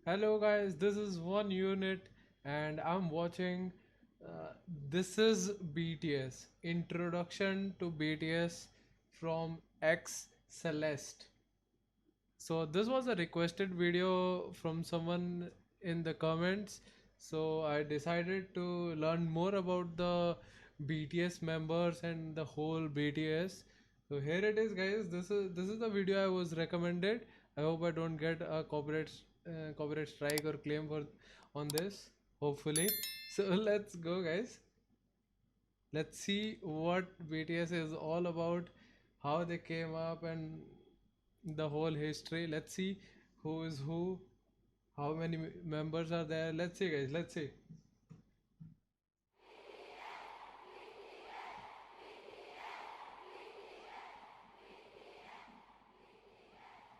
Hello guys, this is one unit and I'm watching this is BTS Introduction to BTS from Xceleste. So this was a requested video from someone in the comments. So I decided to learn more about the BTS members and the whole BTS. So here it is, guys. This is the video I was recommended. I hope I don't get a copyright strike or claim for on this. Hopefully. So let's go, guys. Let's see what BTS is all about, how they came up, and the whole history. Let's see who is who, how many members are there. Let's see, guys. Let's see.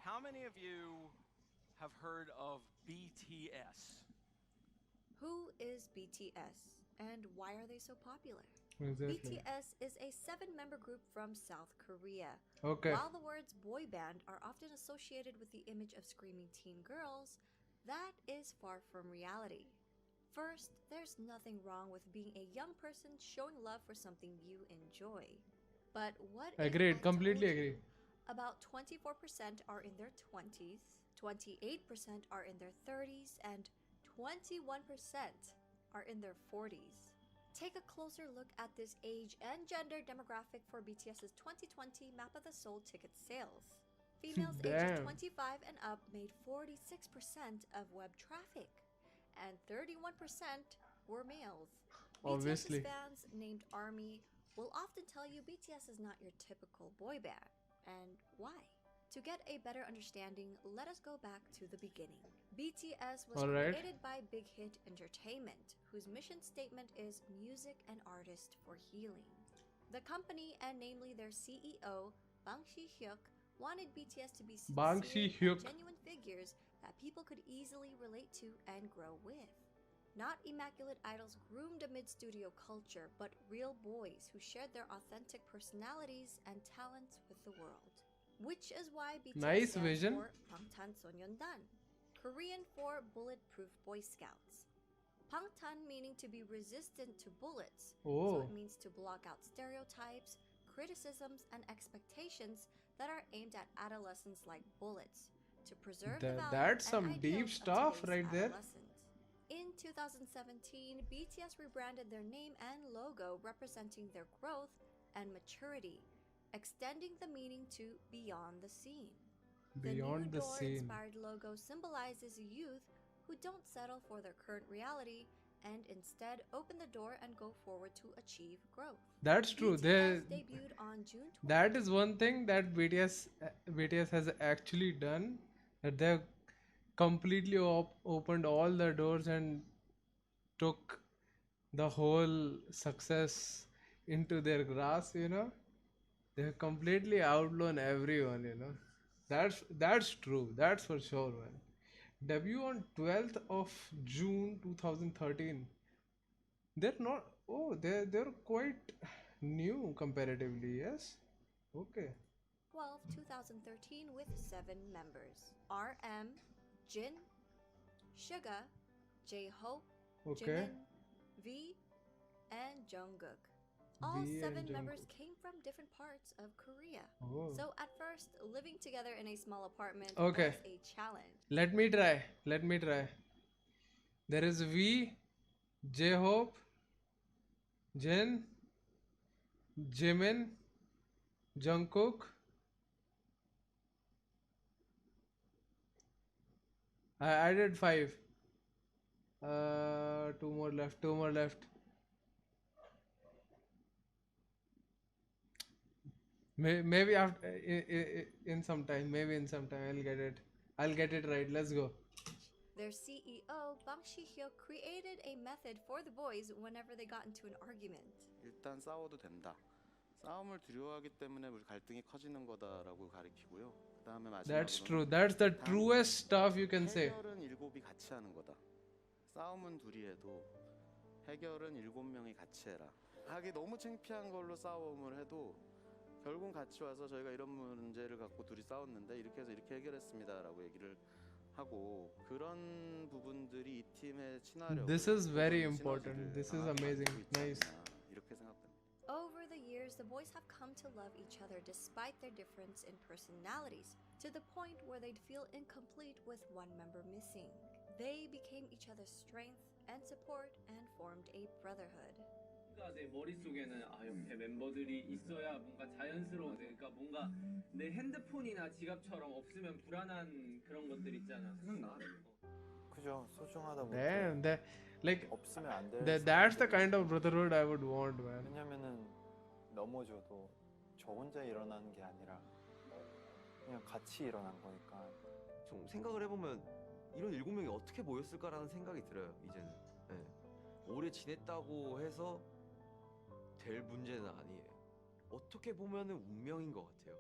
How many of you have heard of BTS? Who is BTS and why are they so popular? Exactly. BTS is a 7-member group from South Korea. Okay. While the words boy band are often associated with the image of screaming teen girls, that is far from reality. First, there's nothing wrong with being a young person showing love for something you enjoy. But what if Agreed. I Completely told you agree. about 24% are in their 20s, 28% are in their 30s, and 21% are in their 40s. Take a closer look at this age and gender demographic for BTS's 2020 Map of the Soul ticket sales. Females ages Damn. 25 and up made 46% of web traffic, and 31% were males. Obviously. BTS's fans named ARMY will often tell you BTS is not your typical boy band. And why? To get a better understanding, let us go back to the beginning. BTS was Alright. created by Big Hit Entertainment, whose mission statement is music and artist for healing. The company, and namely their CEO, Bang Si-hyuk, wanted BTS to be Bang sincere Si-hyuk. and genuine figures that people could easily relate to and grow with. Not immaculate idols groomed amid studio culture, but real boys who shared their authentic personalities and talents with the world. Which is why BTS Nice stands vision. for 방탄소년단, Korean for Bulletproof Boy Scouts. Bangtan meaning to be resistant to bullets, so Oh, it means to block out stereotypes, criticisms, and expectations that are aimed at adolescents like bullets, to preserve the values that's and some deep ideals stuff of today's right there. adolescents. In 2017, BTS rebranded their name and logo representing their growth and maturity, extending the meaning to beyond the scene. Beyond The the new scene. door-inspired logo symbolizes youth who don't settle for their current reality and instead open the door and go forward to achieve growth. That's true. BTS debuted on June 20th. That is one thing that BTS has actually done. That they've completely opened all the doors and took the whole success into their grasp. They've completely outdone everyone. That's true. That's for sure, man. Debut on 12th of June 2013. They're not. Oh, they're quite new comparatively. Yes. Okay. 2013 with 7 members: RM, Jin, Suga, J-Hope, Okay. Jimin, V, and Jungkook. All V 7 and members Jungkook. came from different parts of Korea. Oh. So at first, living together in a small apartment Okay. was a challenge. Let me try. Let me try. There is V, J Hope, Jin, Jimin, Jungkook. I did 5. Two more left. Two more left. Maybe after in some time. Maybe in some time I'll get it. I'll get it right. Let's go. Their CEO, Bang Si-hyuk, created a method for the boys whenever they got into an argument. 일단 싸워도 된다. 싸움을 두려워하기 때문에 우리 갈등이 커지는 거다라고 가리키고요. 그다음에 That's 마지막으로는 true. That's the truest stuff you can say. 해결은 7이 같이 하는 거다. 싸움은 둘이 해도 해결은 7명이 같이 해라. 하기 너무 창피한 걸로 싸움을 해도 결국 같이 와서 저희가 이런 문제를 갖고 둘이 싸웠는데 이렇게 해서 이렇게 해결했습니다라고 얘기를 하고 그런 부분들이 이 팀의 친화력을 This is very 혹은 important. 시너지를 This is 강하게 amazing. 만들고 있지 Nice. 않나 이렇게 생각됩니다. Over the years, the boys have come to love each other despite their difference in personalities, to the point where they'd feel incomplete with one member missing. They became each other's strength and support and formed a brotherhood. 뭔가 내 머릿속에는 옆에 멤버들이 있어야 뭔가 자연스러운 그러니까 뭔가 내 핸드폰이나 지갑처럼 없으면 불안한 그런 것들 있잖아. 생각나? 그죠. 소중하다 못해 Damn, that like 없으면 안 될. that's the kind of brotherhood I would want, man. 왜냐면은 넘어져도 저 혼자 일어나는 게 아니라 그냥 같이 일어난 거니까. 좀 생각을 해보면 이런 7명이 어떻게 모였을까라는 생각이 들어요. 이제는 오래 지냈다고 해서 될 문제는 아니에요. 어떻게 보면은 운명인 것 같아요.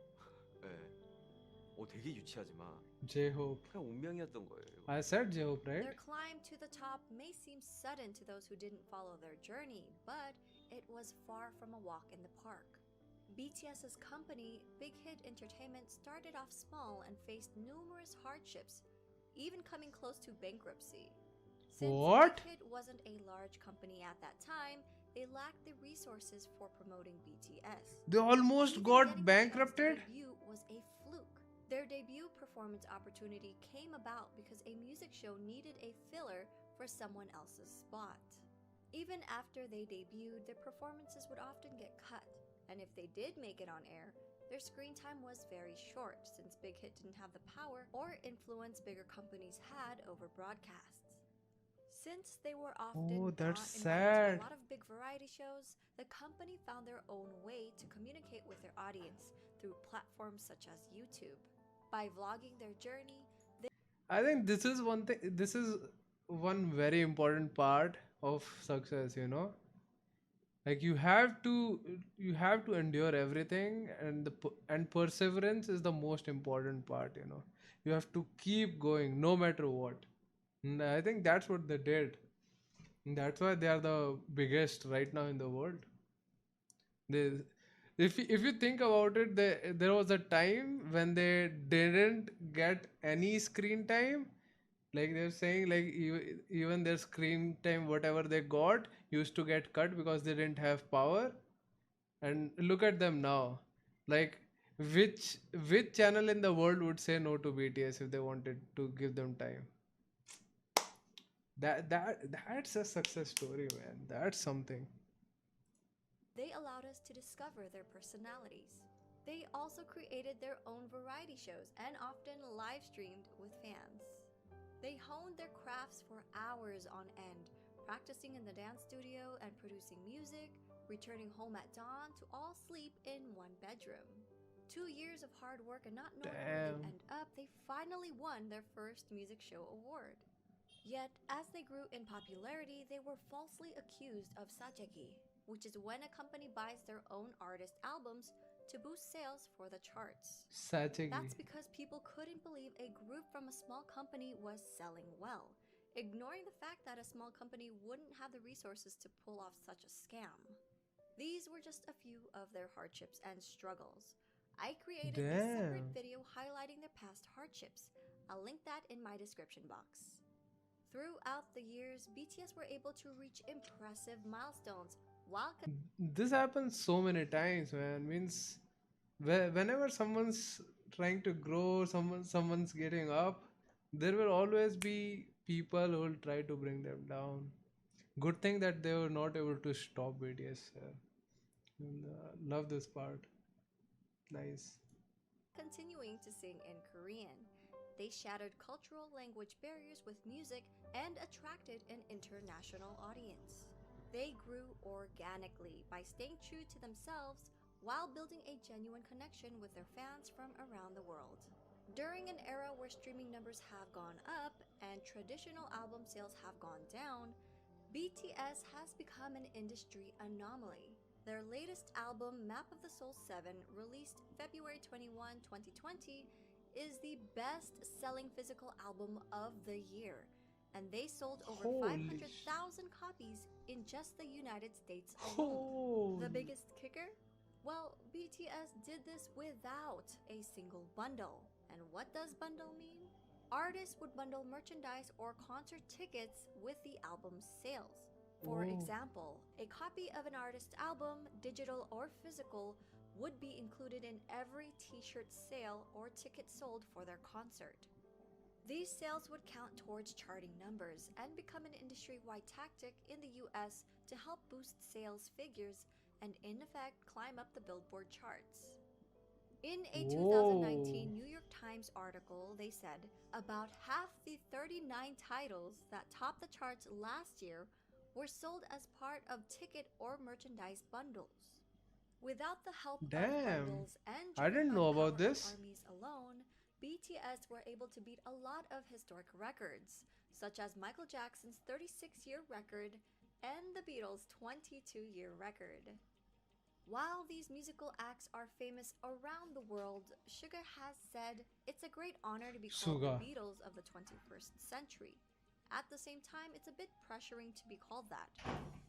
되게 유치하지만 J-Hope. 그냥 운명이었던 거예요. 이거. I said J-Hope, right? Their climb to the top may seem sudden to those who didn't follow their journey, but it was far from a walk in the park. BTS's company, Big Hit Entertainment, started off small and faced numerous hardships, even coming close to bankruptcy. Since What? Big Hit wasn't a large company at that time, they lacked the resources for promoting BTS. They almost Even got getting the chance to bankrupted. debut was a fluke. Their debut performance opportunity came about because a music show needed a filler for someone else's spot. Even after they debuted, their performances would often get cut, and if they did make it on air, their screen time was very short since Big Hit didn't have the power or influence bigger companies had over broadcasts. Since they were often Oh, that's not invited sad. to a lot of big variety shows, the company found their own way to communicate with their audience through platforms such as YouTube. By vlogging their journey, I think this is one thing. This is one very important part of success. Like you have to endure everything, and and perseverance is the most important part. You have to keep going no matter what. And I think that's what they did. And that's why they are the biggest right now in the world. They, if you think about it, there was a time when they didn't get any screen time. Like they're saying, like even their screen time, whatever they got, used to get cut because they didn't have power. And look at them now. Like which channel in the world would say no to BTS if they wanted to give them time? That's a success story, man. That's something. they allowed us to discover their personalities. They also created their own variety shows and often live streamed with fans. They honed their crafts for hours on end, practicing in the dance studio and producing music, returning home at dawn to all sleep in one bedroom. 2 years of hard work and not knowing where Damn. they'd end up, they finally won their first music show award. Yet, as they grew in popularity, they were falsely accused of sajegi, which is when a company buys their own artist albums to boost sales for the charts. Sachegi. That's because people couldn't believe a group from a small company was selling well, ignoring the fact that a small company wouldn't have the resources to pull off such a scam. These were just a few of their hardships and struggles. I created a separate Damn. video highlighting their past hardships. I'll link that in my description box. Throughout the years, BTS were able to reach impressive milestones while This happens so many times, man. Means whenever someone's trying to grow, someone's getting up, there will always be people who will try to bring them down. Good thing that they were not able to stop BTS. And, love this part. Nice. continuing to sing in Korean. They shattered cultural language barriers with music and attracted an international audience. They grew organically by staying true to themselves while building a genuine connection with their fans from around the world. During an era where streaming numbers have gone up and traditional album sales have gone down, BTS has become an industry anomaly. Their latest album, Map of the Soul 7, released February 21, 2020, is the best-selling physical album of the year, and they sold over Holy 500,000 copies in just the United States alone. The Holy. biggest kicker? Well, BTS did this without a single bundle. And what does bundle mean? Artists would bundle merchandise or concert tickets with the album's sales. For Oh. example, a copy of an artist's album, digital or physical, would be included in every t-shirt sale or ticket sold for their concert. These sales would count towards charting numbers and become an industry-wide tactic in the US to help boost sales figures and in effect climb up the Billboard charts. In a 2019 New York Times article, they said about half the 39 titles that topped the charts last year were sold as part of ticket or merchandise bundles. Without the help of Damn. bundles and I driven didn't by know the about power of this. armies alone, BTS were able to beat a lot of historic records, such as Michael Jackson's 36-year record and the Beatles' 22-year record. While these musical acts are famous around the world, Suga has said it's a great honor to be called Suga. the Beatles of the 21st century. At the same time, it's a bit pressuring to be called that.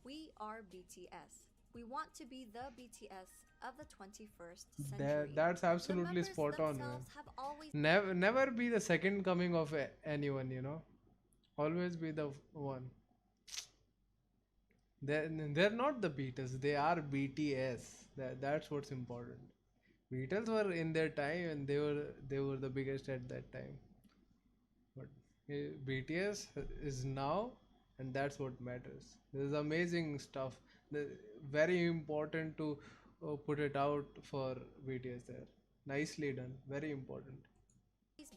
We are BTS. We want to be the BTS of the 21st century. That's The absolutely members spot on, man. themselves have always Never be the second coming of anyone, you know. Always be the one. They're not the Beatles. They are BTS. That's what's important. Beatles were in their time and they were the biggest at that time. But BTS is now, and that's what matters. This is amazing stuff. Very important to put it out for BTS there. Nicely done. Very important.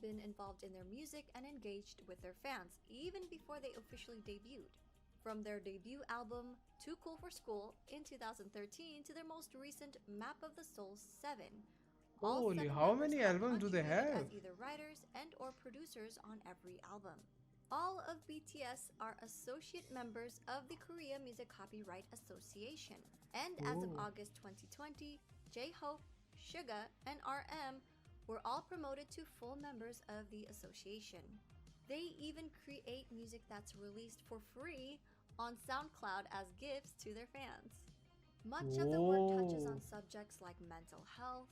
been involved in their music and engaged with their fans even before they officially debuted. From their debut album Too Cool for School in 2013 to their most recent Map of the Soul 7. All Holy, 7 how members many have albums do they contributed have? as either writers and or producers on every album. All of BTS are associate members of the Korea Music Copyright Association. And as of Oh. August 2020, J-Hope, Suga, and RM were all promoted to full members of the association. They even create music that's released for free on SoundCloud as gifts to their fans. Much of the work touches on Whoa. subjects like mental health,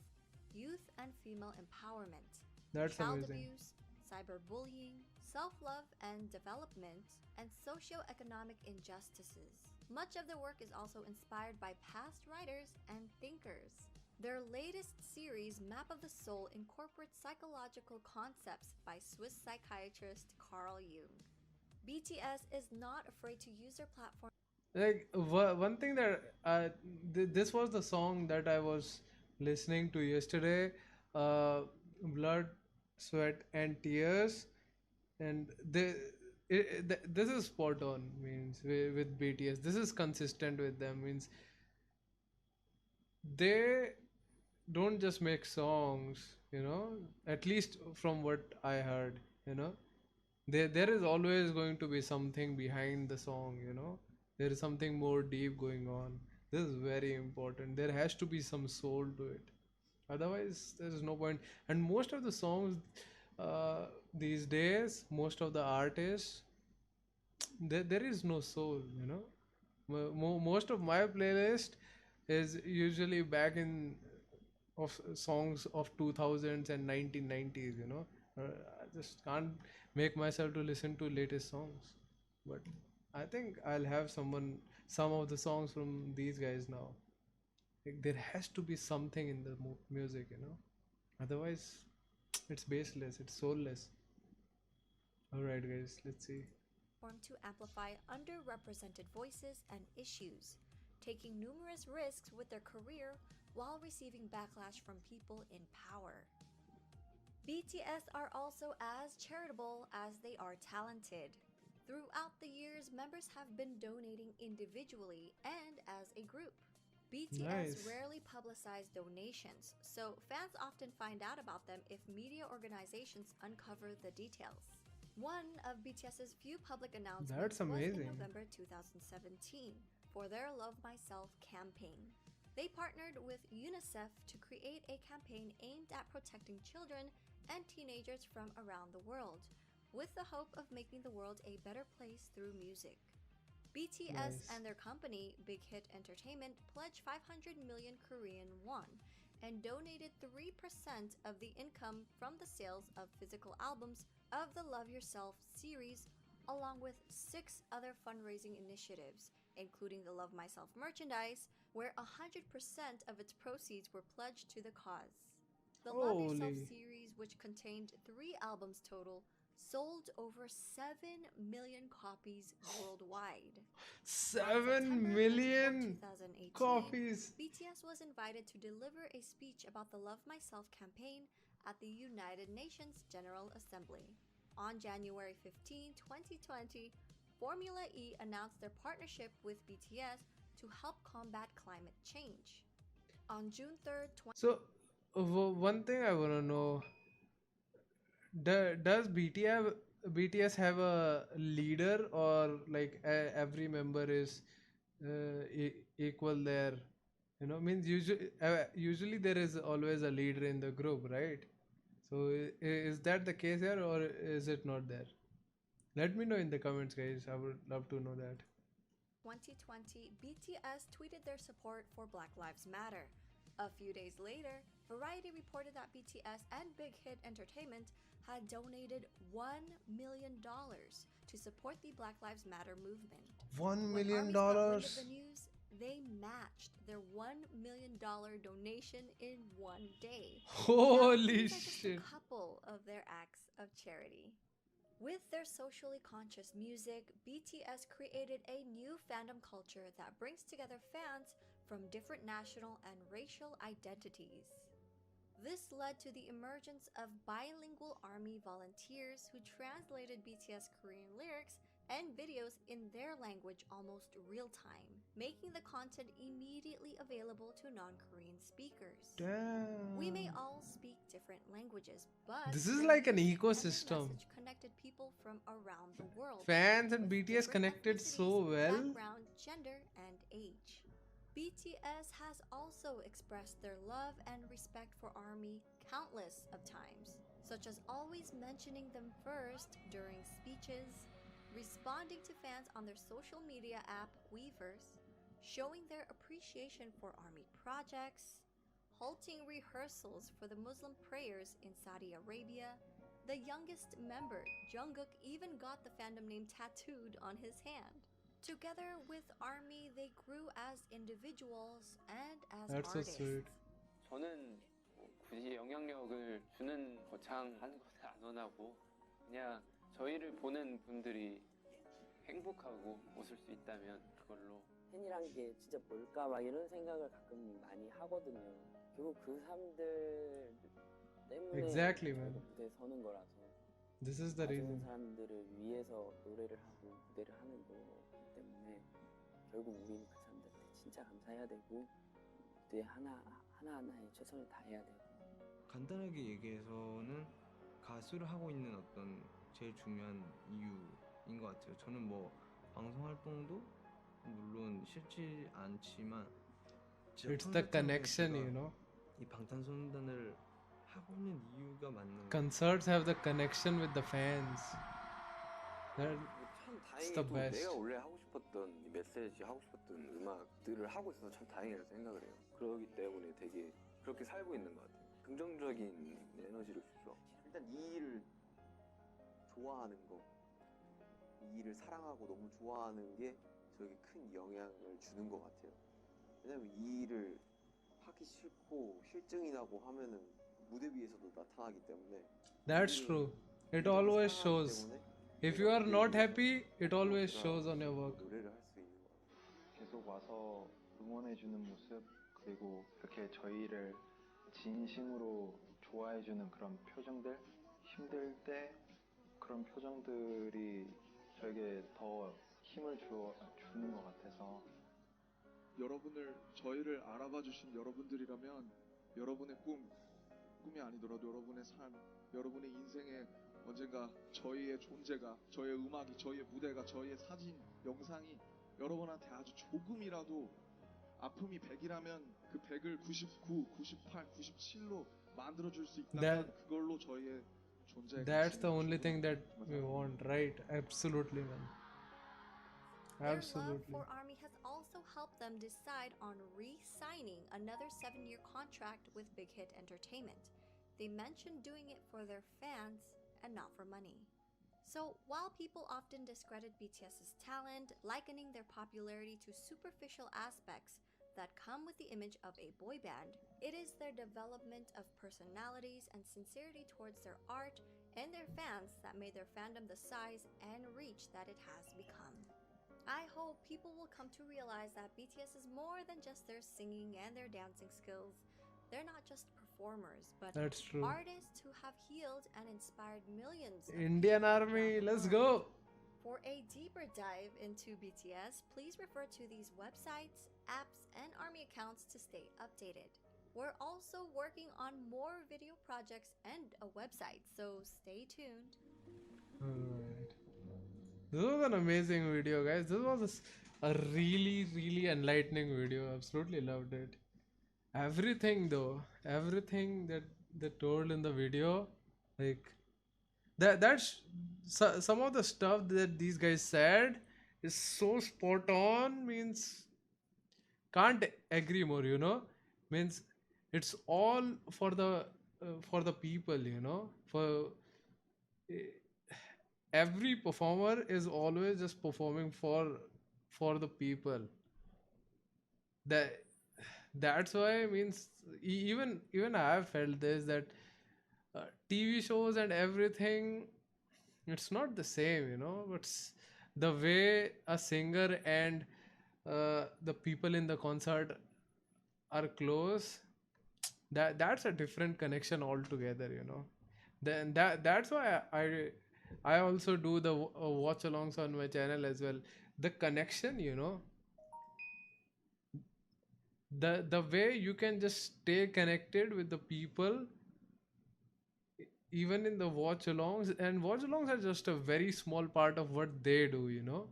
youth and female empowerment, That's child amazing. abuse, cyberbullying, self-love and development, and socio-economic injustices. Much of their work is also inspired by past writers and thinkers. Their latest series, Map of the Soul, incorporates psychological concepts by Swiss psychiatrist Carl Jung. BTS is not afraid to use their platform. Like one thing that this was the song that I was listening to yesterday, Blood, Sweat and Tears, and this is spot on. Means with BTS, this is consistent with them. Means they don't just make songs, you know. At least from what I heard, you know, there is always going to be something behind the song, you know. There is something more deep going on. This is very important. There has to be some soul to it, otherwise there is no point. And most of the songs these days, most of the artists, there is no soul, you know. Most of my playlist is usually back in of songs of 2000s and 1990s, you know. I just can't make myself to listen to latest songs. But I think I'll have some of the songs from these guys now. Like, there has to be something in the music, you know. Otherwise, it's baseless, it's soulless. All right, guys, let's see. To amplify underrepresented voices and issues, taking numerous risks with their career while receiving backlash from people in power. BTS are also as charitable as they are talented. Throughout the years, members have been donating individually and as a group. BTS Nice. rarely publicize donations, so fans often find out about them if media organizations uncover the details. One of BTS's few public announcements That's was in amazing. November 2017 for their Love Myself campaign. They partnered with UNICEF to create a campaign aimed at protecting children and teenagers from around the world, with the hope of making the world a better place through music. BTS Nice. and their company, Big Hit Entertainment, pledged 500 million Korean won, and donated 3% of the income from the sales of physical albums of the Love Yourself series, along with 6 other fundraising initiatives, including the Love Myself merchandise, where 100% of its proceeds were pledged to the cause. The Love Yourself Holy. series, which contained 3 albums total, sold over 7 million copies worldwide. On 7 September 24, million 2018, copies. BTS was invited to deliver a speech about the Love Myself campaign at the United Nations General Assembly. On January 15, 2020, Formula E announced their partnership with BTS to help combat climate change. On June 3rd, So, one thing I want to know, does BTS have a leader, or like every member is equal there? You know, means usually there is always a leader in the group, right? So is that the case here, or is it not there? Let me know in the comments, guys. I would love to know that. 2020, BTS tweeted their support for Black Lives Matter. A few days later, Variety reported that BTS and Big Hit Entertainment had donated $1 million to support the Black Lives Matter movement. $1 When million. ARMYs got wind of the news, they matched their $1 million donation in one day. Holy These are just shit. a couple of their acts of charity. With their socially conscious music, BTS created a new fandom culture that brings together fans from different national and racial identities. This led to the emergence of bilingual ARMY volunteers who translated BTS Korean lyrics and videos in their language almost real time, making the content immediately available to non-Korean speakers. Damn. We may all speak different languages, but This is their like an music and their ecosystem. message connected people from around the world. Fans and with BTS different connected so ethnicities, well. background, gender, and age. BTS has also expressed their love and respect for ARMY countless of times, such as always mentioning them first during speeches, responding to fans on their social media app Weverse, showing their appreciation for ARMY projects, halting rehearsals for the Muslim prayers in Saudi Arabia. The youngest member, Jungkook, even got the fandom name tattooed on his hand. Together with ARMY, they grew as individuals and as That's so artists. sweet. 저는 굳이 영향력을 주는 거창 하는 것을 안 원하고 그냥 저희를 보는 분들이 행복하고 웃을 수 있다면 그걸로 팬이란 게 진짜 뭘까 막 이런 생각을 가끔 많이 하거든요. 결국 그 사람들 때문에 Exactly, 저희가 man. 무대에 서는 거라서 This is the 봐주는 reason. 사람들을 위해서 노래를 하고 무대를 하는 거기 때문에 결국 우리는 그 사람들한테 진짜 감사해야 되고 무대 하나하나에 최선을 다해야 되고. 간단하게 얘기해서는 가수를 하고 있는 어떤 제일 중요한 이유인 것 같아요. 저는 뭐 방송 활동도 물론 싫지 않지만 It's the connection, you know. 이 방탄소년단을 하고 있는 이유가 맞는 것 같아요. Concerts have the connection with the fans. That 참 It's the 다행히도 best. 내가 원래 하고 싶었던 이 메시지 하고 싶었던 음악들을 하고 있어서 참 다행이라고 생각을 해요. 그러기 때문에 되게 그렇게 살고 있는 것 같아요. 긍정적인 에너지를 주죠. 일단 이 일을 좋아하는 거, 이 일을 사랑하고 너무 좋아하는 게 저에게 큰 영향을 주는 것 같아요. 왜냐면 이 일을 하기 싫고 실증이 나고 하면은 무대 위에서도 나타나기 때문에. That's true. It always shows. If you are not happy, it always shows on your work. 노래를 할 수 있는 것 같아요. 계속 와서 응원해주는 모습, 그리고 이렇게 저희를 진심으로 좋아해주는 그런 표정들, 힘들 때 그런 표정들이 저에게 더 힘을 주는 것 같아서. 저희를 알아봐 주신 여러분들이라면 여러분의 꿈이 아니더라도 여러분의 삶, 여러분의 인생에 언젠가 저희의 존재가, 저희의 음악이, 저희의 무대가, 저희의 사진, 영상이 여러분한테 아주 조금이라도 아픔이 100이라면 그 100을 99, 98, 97로 만들어줄 수 있다면 그걸로 저희의 존재가. That's the only thing that we want, right? Absolutely, man. Their love Absolutely. for ARMY has also helped them decide on re-signing another 7-year contract with Big Hit Entertainment. They mentioned doing it for their fans and not for money. So while people often discredit BTS's talent, likening their popularity to superficial aspects that come with the image of a boy band, it is their development of personalities and sincerity towards their art and their fans that made their fandom the size and reach that it has become. I hope people will come to realize that BTS is more than just their singing and their dancing skills. They're not just performers, but That's true. artists who have healed and inspired millions of Indian people Army, around the let's world. go. For a deeper dive into BTS, please refer to these websites, apps, and ARMY accounts to stay updated. We're also working on more video projects and a website, so stay tuned. Alright. This was an amazing video, guys. This was a really, really enlightening video. Absolutely loved it. Everything, though, everything that they told in the video, like some of the stuff that these guys said is so spot on. Means can't agree more. Means it's all for the people. For every performer is always just performing for the people. That that's why means even I have felt this that TV shows and everything, it's not the same, but the way a singer and the people in the concert are close, that's a different connection altogether. Then that's why I also do the watch alongs on my channel as well. The connection, the way you can just stay connected with the people even in the watch alongs, and watch alongs are just a very small part of what they do. You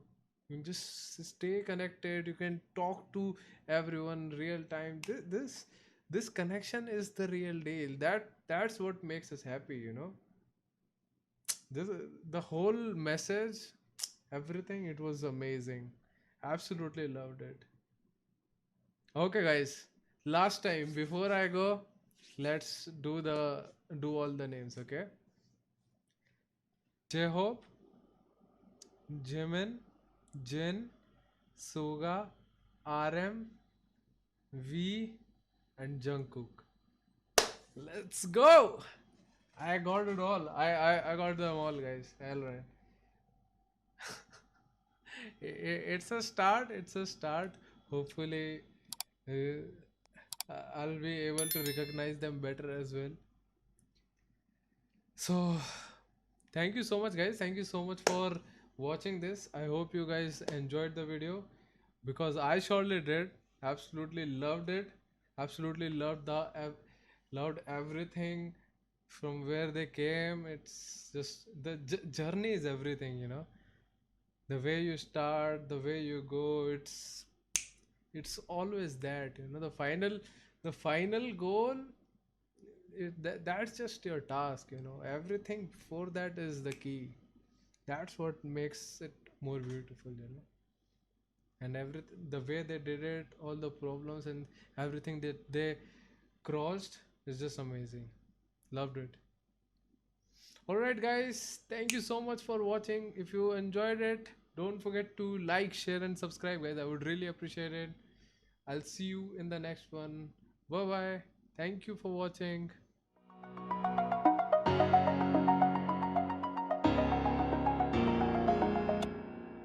can just stay connected, you can talk to everyone real time. This connection is the real deal. That's what makes us happy. This the whole message, everything, it was amazing. Absolutely loved it. Okay, guys, last time before I go, let's do all the names. Okay, J-Hope, Jimin, Jin, Suga, RM, V, and Jungkook. Let's go. I got it all. I got them all, guys. All right. It's a start. It's a start. Hopefully, I'll be able to recognize them better as well. So, thank you so much, guys. Thank you so much for watching this. I hope you guys enjoyed the video because I surely did. Absolutely loved it. Absolutely loved loved everything from where they came. It's just the journey is everything. The way you start, the way you go, it's always that. The final goal, that's just your task. Everything before that is the key. That's what makes it more beautiful. And everything, the way they did it, all the problems and everything that they crossed is just amazing. Loved it. Alright, guys, thank you so much for watching. If you enjoyed it, don't forget to like, share, and subscribe, guys. I would really appreciate it. I'll see you in the next one. Bye bye. Thank you for watching.